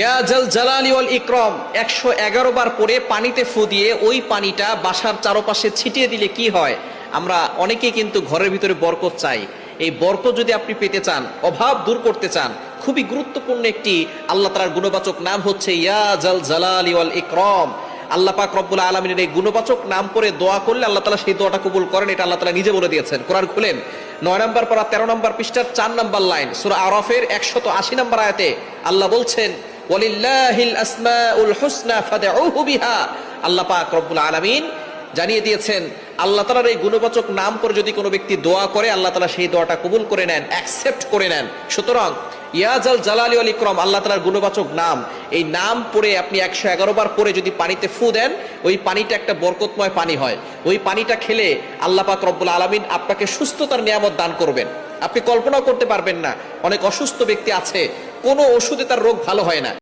ইয়া জাল জালালি ওয়াল ইকরাম 111 বার পরে পানিতে ফু দিয়ে ওই পানিটা বাসার চারপাশে ছিটিয়ে দিলে কি হয়? আমরা অনেকেই কিন্তু ঘরের ভিতরে বরকত চাই। এই বরকত যদি আপনি পেতে চান, অভাব দূর করতে চান, খুবই গুরুত্বপূর্ণ একটি আল্লাহ তাআলার গুণবাচক নাম হচ্ছে ইয়া জাল জালালি ওয়াল ইকরাম। আল্লাহ পাক রব্বুল আলামিনের এই গুণবাচক নাম করে দোয়া করলে আল্লাহ তাআলা সেই দোয়াটা কবুল করেন। এটা আল্লাহ তাআলা নিজে বলে দিয়েছেন। কোরআন খুলেন 9 নম্বর পারা 13 নম্বর পৃষ্ঠার 4 নম্বর লাইন, সূরা আরাফের 180 নম্বর আয়াতে আল্লাহ বলছেন ওয়ালিল্লাহিল আসমাউল হুসনা ফাদউহু বিহা। আল্লাহ পাক রব্বুল আলামিন জানিয়ে দিয়েছেন আল্লাহ তাআলার এই গুণবাচক নাম করে যদি কোনো ব্যক্তি দোয়া করে আল্লাহ তাআলা সেই দোয়াটা কবুল করে নেন, অ্যাকসেপ্ট করে নেন। সুতরাং ইয়া জাল জালালি ওয়াল ইকরাম আল্লাহ তাআলার গুণবাচক নাম, এই নাম পড়ে আপনি 111 বার পরে যদি পানিতে ফু দেন, ওই পানিটা একটা বরকতময় পানি হয়। ওই পানিটা খেলে আল্লাহ পাক রব্বুল আলামিন আপনাকে সুস্থতার নিয়ামত দান করবেন। আপনি কল্পনাও করতে পারবেন না, অনেক অসুস্থ ব্যক্তি আছে, কোনো ওষুধে তার রোগ ভালো হয় না।